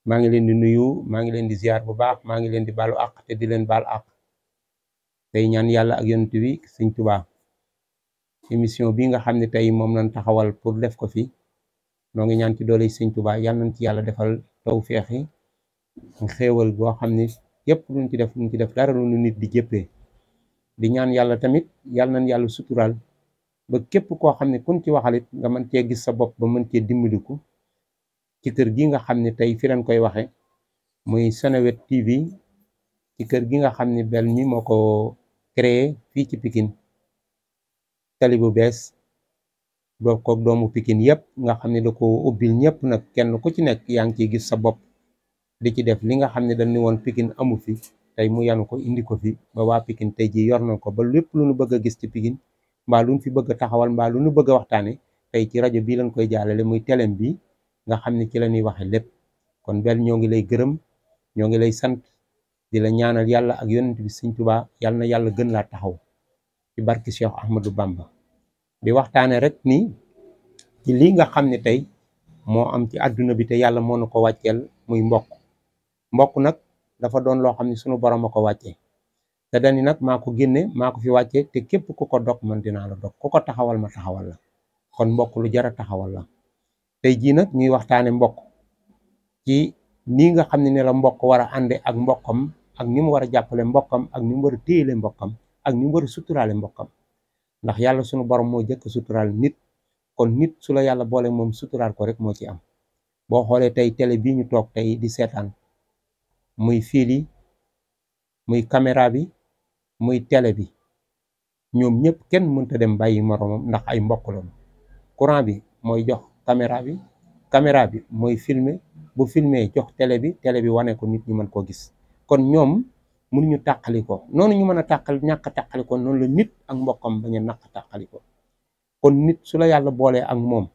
maa ngi leen di nuyu maa ngi leen di ziar bu baax maa ngi leen di baalu àq te di leen baal àq tey ñaan yàlla ak yonent bi Sëñ Tuubaa émission bi nga xam ne tey moom lañ taxawal pour def ko fi noo ngi ñaan ci doole Sëñ Tuubaa yàlla nañ ci yàlla defal tawfeex yi xéewal boo xam ne yépp luñ ci def dara lu nit di jëppee di ñaan yàlla tamit yàlla nañ yàlla suturaal ba képp koo xam ne kun ci waxalit nga mën cee gis sa bopp ba mën cee dimbaliku ci kër gi nga xam ne tey fi lañ koy waxe muy Seneweb TV ci kër gi nga xam ne bel mi moo ko créé fii ci Pikine tali bu bees doo ko doomu Pikine yëpp nga xam ne da ko ubbil ñëpp nag kenn ku ci nekk yaa ngi ciy gis sa bopp di ci def li nga xam ne dañ ni woon Pikine amu fi tey mu yanu ko indi ko fi ba waa Pikine tey ji yor nañ ko ba lépp lu nu bëgg a gis ci Pikine mbaa lu nu fi bëgg a taxawal mbaa lu nu bëgg a waxtaane tey ci rajo bii lañ koy jàllale muy teleem bi nga xam ne ci la ñuy waxe lépp kon bel ñoo ngi lay gërëm ñoo ngi lay sant di la ñaanal yàlla ak yonent bi Sëñ Tuubaa yàlla na yàlla gën laa taxaw ci barki Cheikh Ahmadou Bamba di waxtaane rek ni ci lii nga xam ne tey moo am ci àdduna bi te yàlla moo na ko wàcceel muy mbokk nag dafa doon loo xam ne sunu borom a ko wàccee te dani nag maa ko génne maa ko fi wàccee te képp ku ko dog man dinaa la dog ku ko taxawal ma taxawal la kon mbokk lu jara taxawal la tey jii nag ñuy waxtaane mbokk ci nii nga xam ne la mbokk war a ànde ak mbokkam ak ni mu war a jàppale mbokkam ak ni mu war a téyele mbokkam ak ni mu war a suturaale mbokkam ndax yàlla sunu borom moo jëkk suturaal nit kon nit su la yàlla boole moom suturaal ko rek moo ci am boo xoolee tey télé bii ñu toog tey di seetaan muy fiil yi muy caméra bi muy télé bi ñoom ñëpp kenn mënta dem bàyyi moroomam ndax ay mbokk lañu courant bi mooy jox caméra bi mooy filmer bu filmer jox télé bi wane ko nit ñi mën koo gis kon ñoom mënuñu tàqali ko noonu ñu mën a ñàkk tàqali ko noonu la nit ak mbokkam bañ a nàkk tàqali ko kon nit su la yàlla boolee ak moom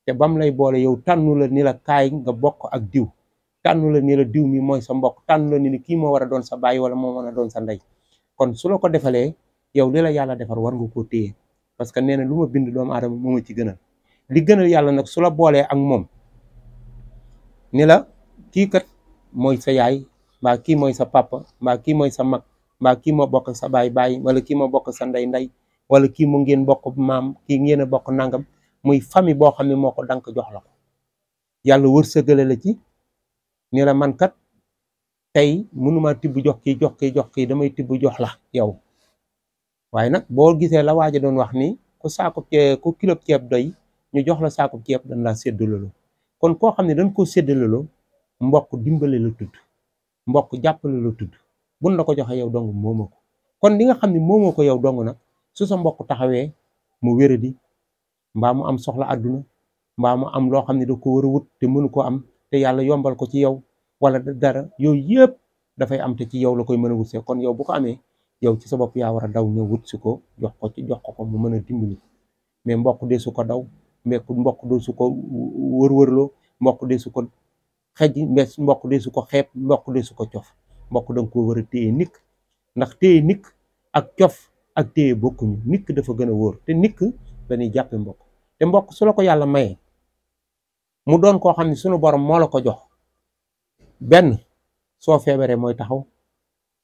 te bam lay boole yow tànnu la ni la kaay nga bokk ak diw tànnu la ni la diw mi mooy sa mbokk tànnu la ni kii moo war a doon sa baay wala moo mën a doon sa ndey kon su la ko defalee yow li la yàlla defar war nga koo téye parce que nee na lu ma bind doomu aadama moo ma ci gënal li gënal yàlla nag su la boolee ak moom ni la kii kat mooy sa yaay mbaa kii mooy sa papa mbaa kii mooy sa mag mbaa kii moo bokk sa baay wala kii moo bokk sa ndey wala kii mu ngeen bokk maam kii ngeen a bokk nangam muy famille boo xam ne moo ko dank jox la ko yàlla wërsëgale la ci ni la man kat tey mënuma tibb jox kii damay tibb jox la yow waaye nag boo gisee la waaja doon wax ni ku kilo ceeb doy ñu jox la saako ceeb dañ laa séddaloo kon koo xam ne dañ koo séddaloo mbokk dimbale la tudd mbokk jàppale la tudd buñ la ko joxe yow dong moomoo ko kon li nga xam ne moomoo ko yow dong nag su sa mbokk taxawee mu wéradi mbaa mu am soxla àdduna mbaa mu am loo xam ne da ko war a wut te mënu ko am te yàlla yombal ko ci yow wala dara yooyu yëpp dafay am te ci yow la koy mën a wut see kon yow bu ko amee yow ci sa bopp yaa war a daw ñëw wut si ko jox ko mu mën a dimbali mais mbokk de su ko daw mbokk de su ko wërwërloo mbokk de su ko xej mbokk de su ko xeeb mbokk de su ko cof mbokk danga ko war a téye nikk ndax téye nikk ak cof ak téye bokkuñu nikk dafa gën a wóor te nikk dañuy jàppe mbokk te mbokk su la ko yàlla mayee mu doon koo xam ne sunu borom moo la ko jox benn soo feebaree mooy taxaw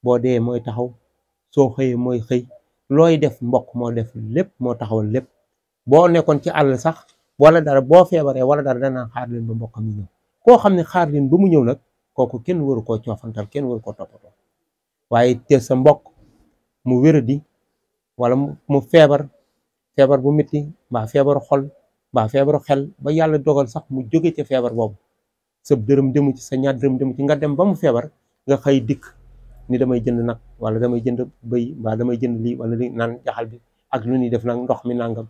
boo dee mooy taxaw soo xëyee mooy xëy looy def mbokk moo def lépp moo taxawal lépp boo nekkoon ci àll sax wala dara boo feebaree wala dara danaa xaar leen ba mbokkam yi ñëw koo xam ne xaar leen ba mu ñëw nag kooku kenn waru koo coofantal kenn waru koo toppatoo waaye te sa mbokk mu wéradi wala mu feebar bu metti mbaa feebaru xol mbaa feebaru xel ba yàlla dogal sax mu jóge ca feebar boobu sa dërëm demu ci sa ñaar dërëm demu ci nga dem ba mu feebar nga xëy dikk ni damay jënd nag wala damay jënd bëy mbaa damay jënd lii wala li naan jaxal bi ak lu ñuy def nag ndox mi nangam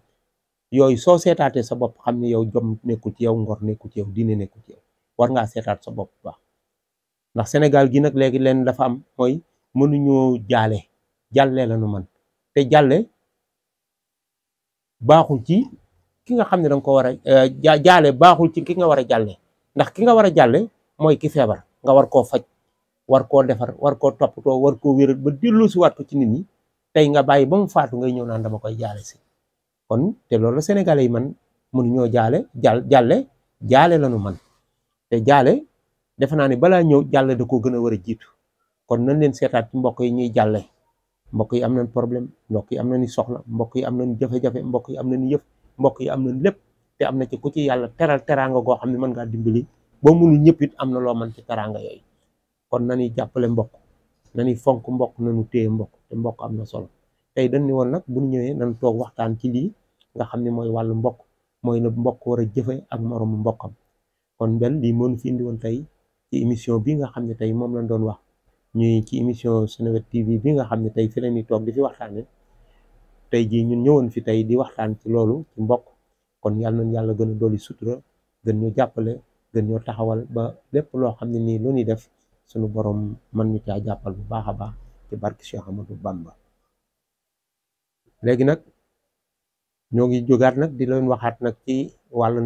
yooyu soo seetaatee sa bopp xam ne yow jom nekkul ci yow ngor nekkul ci yow diine nekkul ci yow war ngaa seetaat sa bopp baax ndax Sénégal gi nag léegi leen dafa am mooy mënuñoo jàllee la nu man te jàlle baaxul ci ki nga xam ne danga ko war a jaale baaxul ci ki nga war a jàlle ndax ki nga war a jàlle mooy ki feebar nga war koo faj war koo defar war koo toppatoo war koo wéral ba delloo si waat ko ci nit ñi tey nga bàyyi ba mu faatu ngay ñëw naan dama koy jaale si kon te loolu Sénégalais yi man mënuñoo jàlle lañu man te jaale defe naa ne balaa ñëw jàll da ko gën a war a jiitu kon nañ leen seetaat ci mbokk yi ñuy jàlle mbokk yi am nañ problème mbokk yi am nañu soxla mbokk yi am nañu jafe-jafe mbokk yi am nañu yëf mbokk yi am nañ lépp te am na ci ku ci yàlla teral teraanga goo xam ne mën ngaa dimbali boo mënul ñëpp it am na loo mën ci teraanga yooyu kon nañuy jàppale mbokk nañuy fonk mbokk nañu téye mbokk te mbokk am na solo tey dañ ni woon nag bu ñu ñëwee nañ toog waxtaan ci lii nga xam ne mooy wàllu mbokk mooy na mbokk war a jëfe ak moroomu mbokkam kon Mbel lii moo ñu fi indi woon tey ci émission bi nga xam ne tey moom lañ doon wax ñuy ci émission Seneweb TV bi nga xam ne tey fi la ñuy toog di fi waxtaane tey jii ñun ñëwoon fi tey di waxtaan ci loolu ci mbokk kon yàlla nañ yàlla gën a dolli sutura gën ñu jàppale gën ñoo taxawal ba lépp loo xam ne nii lu ñuy def suñu borom mën ñu caa jàppal bu baax a baax ci barke Cheikh Amadou Bamba. léegi nag ñoo ngi jógaat nag di leen waxaat nag ci wàllu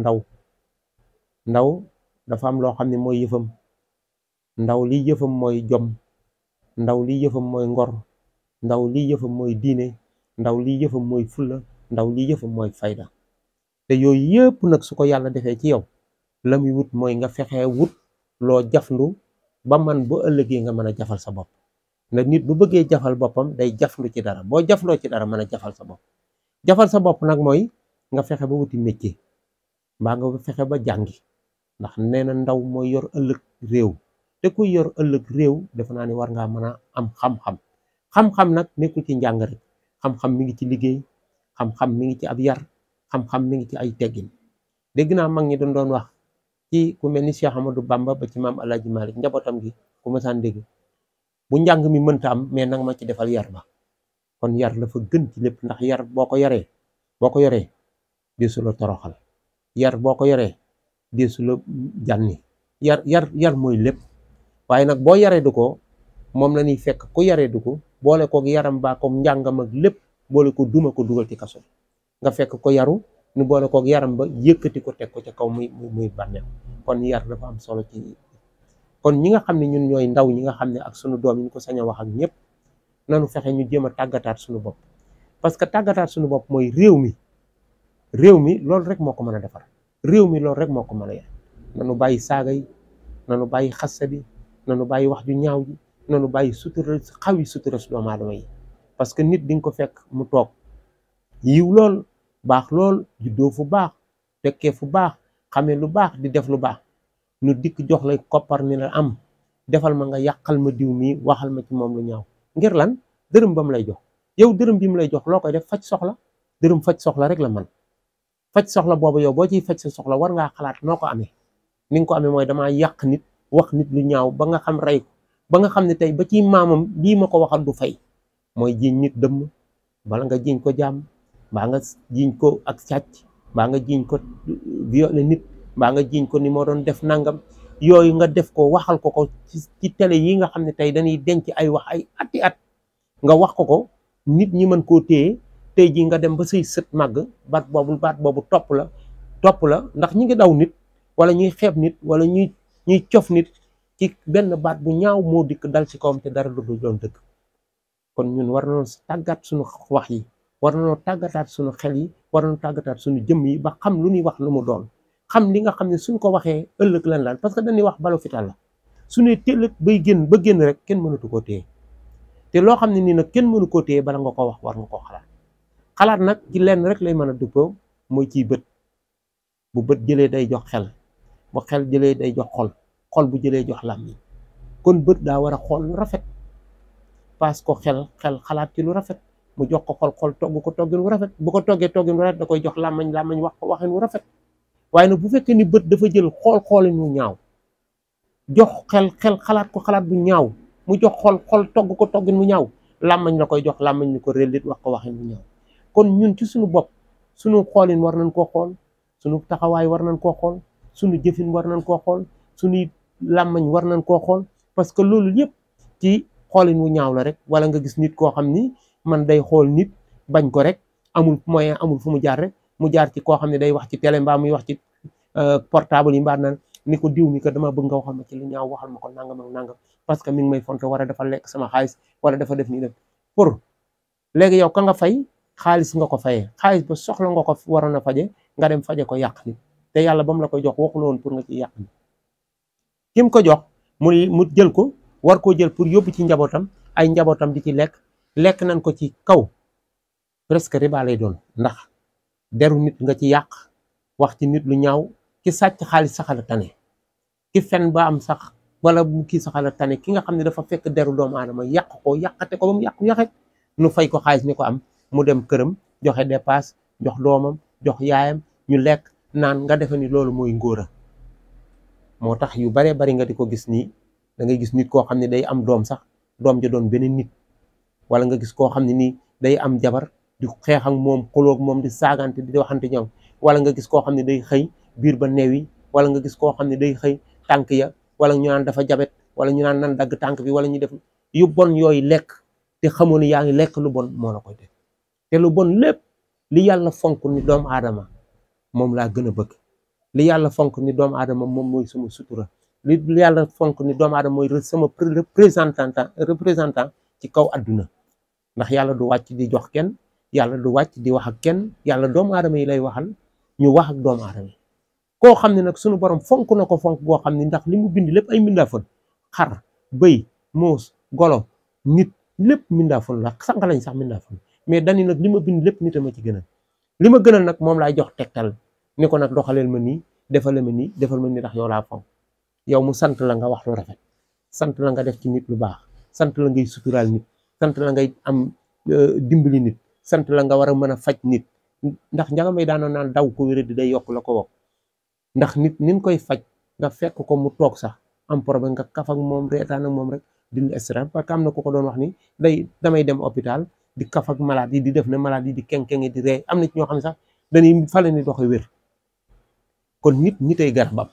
ndaw dafa am loo xam ne mooy yëfam ndaw li yëfam mooy jom ndaw li yëfam mooy ngor ndaw li yëfam mooy diine ndaw li yëfam mooy fulla ndaw li yëfam mooy fayda te yooyu yëpp nag su ko yàlla defee ci yow la muy wut mooy nga fexee wut loo jafndu ba man bu ëllëgee nga mën a jafal sa bopp ndax nit bu bëggee jafal boppam day jafndu ci dara boo jafloo ci dara mën a jafal sa bopp jafal sa bopp nag mooy nga fexe ba wuti métier mbaa nga fexe ba jàngi ndax nee na ndaw mooy yor ëllëg réew te kuy yor ëllëg réew defe naa ni war ngaa mën a am xam-xam nag nekkul ci njàng rek xam-xam mi ngi ci liggéey xam-xam mi ngi ci ab yar xam-xam mi ngi ci ay teggin dégg naa mag ñi doon wax ci ku mel ni Cheikh Amadou Bamba ba ci maam El Hadj Malick njabootam gi ku ma saan dégg bu njàng mi mënta am mais nag ma ci defal yar ba kon yar la fa gën ci lépp ndax yar boo ko yoree deesu la toroxal yar boo ko yoree deesu la jànni yar mooy lépp waaye nag boo yaree du ko moom la ñuy fekk ku yaree du ko boole koog yaram baa comme njàngam ak lépp boole ko duma ko dugal ci kaso nga fekk ko yaru nu boole koog yaram ba yëkkati ko teg ko ca kaw muy bànneex kon yar dafa am solo ci kon ñi nga xam ne ñun ñooy ndaw ñi nga xam ne ak sunu doom yi ñu ko sañ a wax ak ñëpp nanu fexe ñu jéem a tàggataat suñu bopp parce que tàggataat suñu bopp mooy réew mi loolu rek moo ko mën a defar réew mi loolu rek moo ko mën a yar nanu bàyyi saaga yi nanu bàyyi xassa bi nanu bàyyi wax ju ñaaw ji nanu bàyyi sutura xawi sutura su doomu aadama yi parce que nit di nga ko fekk mu toog yiw lool baax lool juddoo fu baax tekkee fu baax xamee lu baax di def lu baax nu dikk jox lay koppar ni la am defal ma nga yàqal ma diw mi waxal ma ci moom lu ñaaw ngir lan dërëm ba mu lay jox yow dërëm bi mu lay jox loo koy def faj soxla dërëm faj soxla rek la man faj soxla boobu yow boo ciy faj sa soxla war ngaa xalaat noo ko amee ni nga ko amee mooy damaa yàq nit wax nit lu ñaaw ba nga xam rey ko ba nga xam ne tey ba ci maamam lii ma ko waxal du fay mooy jiiñ nit dëmm bala nga jiiñ ko jàmm mbaa nga jiiñ ko ak sàcc mbaa nga jiiñ ko violé nit mbaa nga jiiñ ko ni moo doon def nangam yooyu nga def ko waxal ko ci télé yi nga xam ne tey dañuy denc ay wax ay ati at nga wax ko nit ñi mën koo téye tey ji nga dem ba say sët màgg baat boobu topp la ndax ñi ngi daw nit wala ñuy xeeb nit wala ñuy cof nit ci benn baat bu ñaaw moo dikk dal ci kawam te dara du doon dëgg kon ñun war nañoo tàggat suñu wax yi war nañoo tàggataat suñu xel yi war nañoo tàggataat suñu jëmm yi ba xam lu ñuy wax lu mu doon xam li nga xam ne suñ ko waxee ëllëg lan laal parce que dañuy wax balu fital la su ne tëllëg bay génn ba génn rek kenn mënatu koo téye te loo xam ne nii nag kenn mënu koo téye bala nga ko wax war nga koo xalaat nag ci lenn rek lay mën a duppoo mooy ciy bët bu bët jëlee day jox xel bu xel jëlee day jox xol bu jëlee jox làmmiñ kon bët daa war a xool lu rafet paas ko xel xalaat ci lu rafet mu jox ko xol togg ko toggin wu rafet bu ko toggee toggin wu rafet da koy jox làmmiñ wax ko waxin wu rafet waaye nag bu fekkee ni bët dafa jël xoolin wu ñaaw jox xel xalaat ko xalaat bu ñaaw mu jox xol togg ko toggin wu ñaaw làmmiñ la koy jox làmmiñ ni ko rellit wax ko waxin wu ñaaw kon ñun ci suñu bopp suñu xoolin war nañ koo xool suñu taxawaay war nañ koo xool suñu jëfin war nañ koo xool suñuy làmmiñ war nañ koo xool parce que loolu yëpp ci xoolin wu ñaaw la rek wala nga gis nit koo xam ni man day xool nit bañ ko rek amul moyen amul fu mu jaar rek mu jaar ci koo xam ne day wax ci télé mbaa muy wax ci portable yi mbaa naan ni ko diw mi ko dama bëgg nga waxal ma ci lu ñaaw waxal ma ko nangam ak nangam parce que mi ngi may fonto war a dafa lekk sama xaalis wala dafa def nii def pour léegi yow ka nga fay xaalis nga ko fayee xaalis ba soxla nga ko waroon a faje nga dem faje ko yàq nit te yàlla ba mu la koy jox waxul woon pour nga ci yàq nit kim ko jox mu jël ko war koo jël pour yóbbu ci njabootam, ay njabootam di ci lekk nañ ko ci kaw presque riba lay doon, ndax deru nit nga ci yàq, wax ci nit lu ñaaw. ki sàcc xaalis saxala tane, ki fen ba am sax wala bu kii saxala tane ki nga xam ne dafa fekk deru doomu aadama yàq ko yàqate ko ba mu yàqu yaxet nu fay ko xaalis ni ko am mu dem këram joxe dépasse jox doomam jox yaayam ñu lekk naan nga defe ni loolu mooy ngóora. moo tax yu baree bari nga di ko gis nii, da ngay gis nit koo xam ne day am doom sax doom ja doon beneen nit, wala nga gis koo xam ne nii day am jabar di xeex ak moom xuloog moom di saagante di waxante ñoom, wala nga gis koo xam ne day xëy biir ba neewi, wala nga gis koo xam ne day xëy tànk ya, wala ñu naan dafa jabet, wala ñu naan nan dagg tànk bi, wala ñu def yu bon yooyu lekk te xamoo ne yaa ngi lekk lu bon moo la koy def. te lu bon lépp li yàlla fonk ni doomu aadama moom laa gën a bëgg. li yàlla fonk ni doomu aadama moom mooy sama sutura, li yàlla fonk ni doomu aadama mooy sama représentant ci kaw àdduna. ndax yàlla du wàcc di jox kenn, yàlla du wàcc di wax ak kenn, yàlla doomu aadama yi lay waxal ñu wax ak doomu aadama yi. koo xam ne nag sunu borom fonk na ko fonk goo xam ne ndax li mu bind lépp ay mbindaafon, xar bëy muus golo nit lépp mbindaafon la, sànq lañ sax mbindaafon, mais dani nag li ma bind lépp nit a ma ci gënal. li ma gënal nag moom laay jox tegtal ni ko nag doxaleel ma nii, defal ma nii, defal ma nii ndax yow laa fonk. yow mu sant la nga wax lu rafet, sant la nga def ci nit lu baax, sant la ngay suturaal nit, sant la ngay am dimbali nit, sant la nga war a mën a faj nit. ndax Njaga Mbay daana naan daw ko wéra di day yokk la ko wokk. ndax nit nin koy faj nga fekk ko mu toog sax am problème nga kaf ak moom reetaan ak moom rek dindi stress. parce que am na ku ko doon wax ni damay dem hôpital di kaf ak malade yi di def ne malade yi di kenkengi di ree. am na ci ñoo xam ne sax dañuy fale ni doxe wér. kon nitay garabam.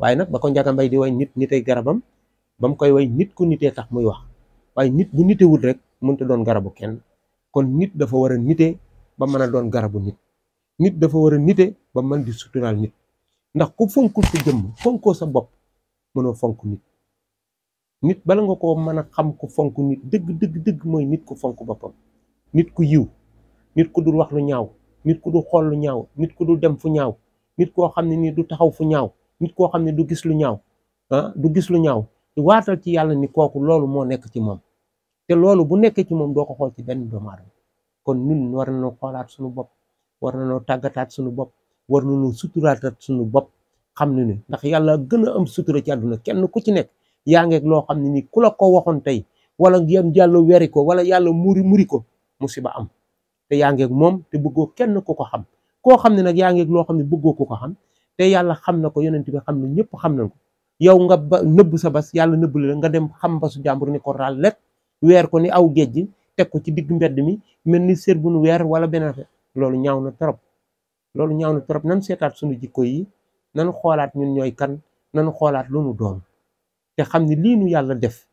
waaye nag ba ko Njaga Mbay di way nitay garabam ba mu koy way nit ku nitee tax muy wax. waaye nit bu nitewul rek mënut a doon garabu kenn. kon nit dafa war a nite ba mën a doon garabu nit. nit dafa war a nite ba mën di suturaal nit. ndax ku fonkul sa jëmm fonkoo sa bopp mënoo fonk nit. nit bala nga ko mën a xam ku fonk nit dëgg mooy nit ku fonk boppam. nit ku yiw, nit ku dul wax lu ñaaw, nit ku dul xool lu ñaaw, nit ku dul dem fu ñaaw, nit koo xam ne nii du taxaw fu ñaaw, nit koo xam ne du gis lu ñaaw du gis lu ñaaw. waatal ci yàlla ni kooku loolu moo nekk ci moom. te loolu bu nekkee ci moom doo ko xool ci benn doomu aadama. kon ñun war nañoo xoolaat suñu bopp, war nañoo tàggataat suñu bopp, war nañoo suturaatat suñu bopp. xam ne ni ndax yàlla gën a am sutura ci àdduna, kenn ku ci nekk yaa ngeeg loo xam ne ni ku la ko waxoon tey wala yàlla weri ko wala yàlla muri ko musiba am. te yaa ngeeg moom te bëggoo kenn ku ko xam. koo xam ne nag yaa ngeeg loo xam ne bëggoo ku ko xam te yàlla xam na ko, yonent bi xam na, ñëpp xam nañ ko. yow nga ba nëbb sa bas, yàlla nëbb la nga dem xam basu jàmbur ni ko raal lekk weer ko ni aw géej gi teg ko ci digg mbedd mi mel ni sër bu nu weer wala beneen affaire. loolu ñaaw na trop. loolu ñaaw na trop. nan seetaat suñu jikko yi, nan xoolaat ñun ñooy kan, nan xoolaat lu nu doon te xam ni lii nu yàlla def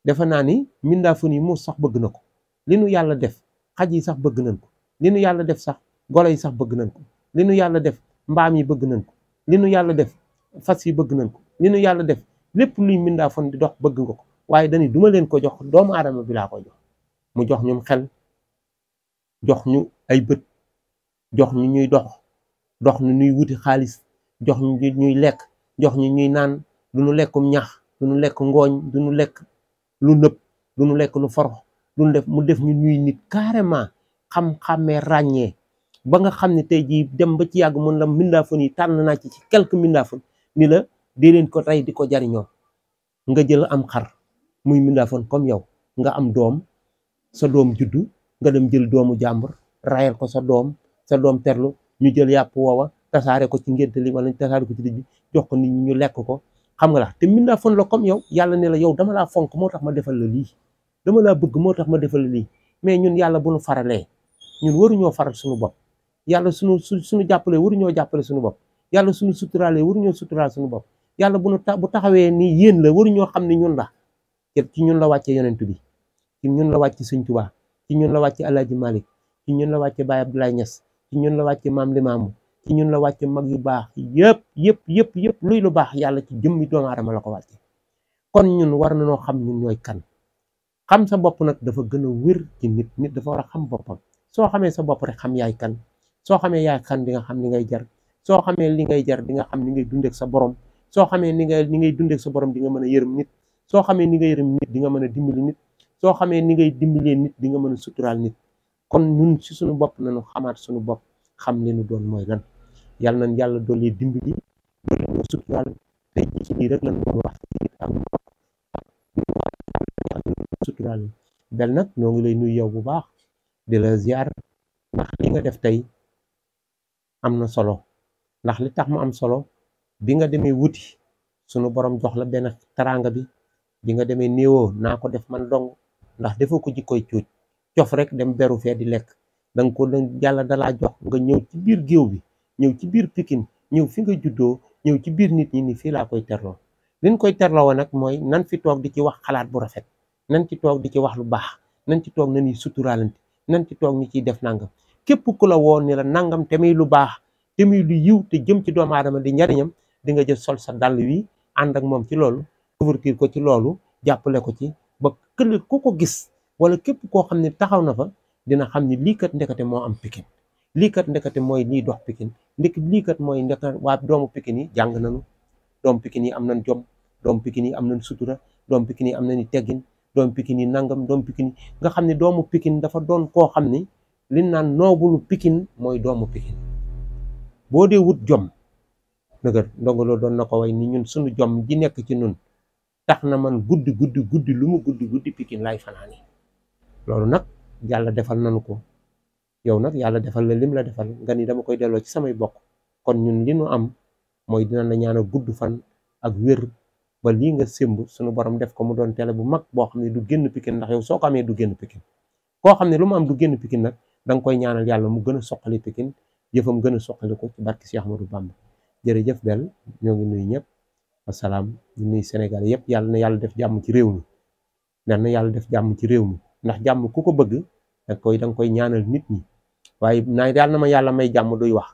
defe naa ni mbindaafon yi muus sax bëgg na ko. li nu yàlla def xaj yi sax bëgg nañ ko. li nu yàlla def sax golo yi sax bëgg nañ ko. li nu yàlla def mbaam yi bëgg nañ ko. li nu yàlla def fas yi bëgg nañ ko. li nu yàlla def lépp luy mbindaafon di dox bëgg nga ko. waaye dañuy duma leen ko jox, doomu aadama bi laa ko jox. mu jox ñum xel, jox ñu ay bët, jox ñu ñuy dox ñu ñuy wuti xaalis, jox ñu ñuy lekk, jox ñu ñuy naan. du ñu lekkum ñax, du ñu lekk ngooñ, du ñu lekk lu nëb, du ñu lekk lu forox, du ñu def mu def ñu ñuy nit carrément xam-xamee ràññee ba nga xam ne tey jii dem ba ci yàgg mun la mbindaafon yi tànn naa ci quelques mbindaafon ni la dee leen ko tey di ko jariñoo. nga jël am xar muy mbindaafon comme yow, nga am doom, sa doom juddu, nga dem jël doomu jàmbur rayal ko sa doom terlu, ñu jël yàpp woowa tasaare ko ci ngénte li wala tasaare ko ci dij bi jox ko nit ñi ñu lekk ko. xam nga la te mbindaafon la comme yow. yàlla ne la yow dama laa fonk moo tax ma defal la lii, dama laa bëgg moo tax ma defal la lii. mais ñun yàlla bu nu faralee ñun waruñoo faral suñu bopp. yàlla suñu jàppalee waruñoo jàppale suñu bopp. yàlla suñu suturaalee waruñoo suturaal suñu bopp. yàlla bu taxawee ni yéen la waruñoo xam ne ñun la. ci ñun la wàccee yonent bi, ci ñun la wàcce Sëñ Tuubaa, ci ñun la wàcce Alaaji Malik, ci ñun la wàcce Baay Abdoulaye Niass, ci ñun la wàcce Maam Limaamu, ci ñun la wàcce mag yu baax yëpp luy lu baax yàlla ci jëmmi doomu aadama la ko wàcce. kon ñun war na noo xam ñun ñooy kan. xam sa bopp nag dafa gën a wér ci nit dafa war a xam boppam. soo xamee sa bopp rek xam yaay kan. soo xamee yaay kan di nga xam li ngay jar. soo xamee li ngay jar di nga xam li ngay dundeek sa borom. soo xamee ni ngay dundee sa borom di nga mën a yërëm nit, soo xamee ni nga yërëm nit di nga mën a dimbali nit, soo xamee ni ngay dimbalee nit di nga mën a suturaal nit. kon ñun ci suñu bopp nañu xamaat suñu bopp, xam li nu doon mooy lan. yàlla nañ yàlla dolli dimbali, dolli ñu suturaal. tey jii ci lii rek lañ doon wax ci nit ak mbokk ak suturaal. Bel nag ñoo ngi lay nuyu yow bu baax di la ziar, ndax li nga def tey am na solo. ndax li tax mu am solo, bi nga demee wuti sunu borom jox la benn teraanga bi nga demee néewoo naa ko def man dong, ndax defoo ko jikkoy cuuj cof rek dem beru fee di lekk. danga ko yàlla dalaa jox nga ñëw ci biir géew bi, ñëw ci biir Pikine, ñëw fi nga juddoo, ñëw ci biir nit ñi ni fii laa koy terloo. liñ koy terloo nag mooy nan fi toog di ci wax xalaat bu rafet, nan ci toog di ci wax lu baax, nan ci toog na ni suturaalante, nan ci toog ni ciy def nangam. képp ku la woon ni la nangam te muy lu baax, te muy lu yiw te jëm ci doomu aadama di njariñam, di nga jël sol sa dàll wi ànd ak moom ci loolu, couverture ko ci loolu, jàppale ko ci ba kële ku ko gis wala képp koo xam ne taxaw na fa dina xam ni lii kat ndekete moo am Pikine, lii kat ndekete mooy lii dox Pikine, lii kat mooy ndekete waa doomu Pikine yi jàng nañu, doomu Pikine yi am nañ jom, doomu Pikine yi am nañ sutura, doomu Pikine yi am nañu teggin, doomu Pikine yi nangam, doomu Pikine yi nga xam ne doomu Pikine dafa doon koo xam ni li naan noobulu Pikine mooy doomu Pikine. boo dee wut jom nëgër Ndongo Lo doon na ko way ni ñun suñu jom ji nekk ci nun tax na man guddi lu mu guddi Pikine lay fanaani. loolu nag yàlla defal nañu ko, yow nag yàlla defal la lim la defal nga ni dama koy delloo ci samay bokk. kon ñun li nu am mooy dina la ñaanal gudd fan ak wér ba lii nga sémb suñu borom def ko mu doon télé bu mag boo xam ne du génn Pikine, ndax yow soo ko amee du génn Pikine. koo xam ne lu mu am du génn Pikine nag da nga koy ñaanal yàlla mu gën a soqali Pikine, jëfam gën a soqali ko ci barki Cheikh Ahmadou Bamba. jërëjëf Bel, ñoo ngi nuyu ñëpp. wasalaam, ñu nuyu Sénégal yëpp. yàlla na yàlla def jàmm ci réew mi, yàlla na yàlla def jàmm ci réew mi, ndax jàmm ku ko bëgg da nga koy ñaanal nit ñi. waaye yàlla na ma yàlla may jàmm duy wax,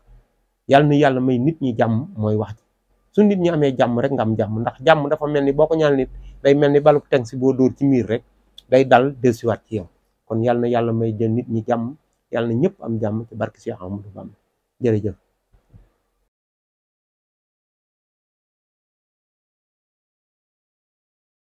yàlla na yàlla may nit ñi jàmm mooy wax ji. su nit ñi amee jàmm rek nga am jàmm, ndax jàmm dafa mel ni boo ko ñaanal nit day mel ni balu teng si boo dóor ci miir rek day dal dellusiwaat ci yow. kon yàlla na yàlla may jël nit ñi jàmm, yàlla na ñëpp am jàmm ci barke Cheikh Amadou Bamba. jërëjëf.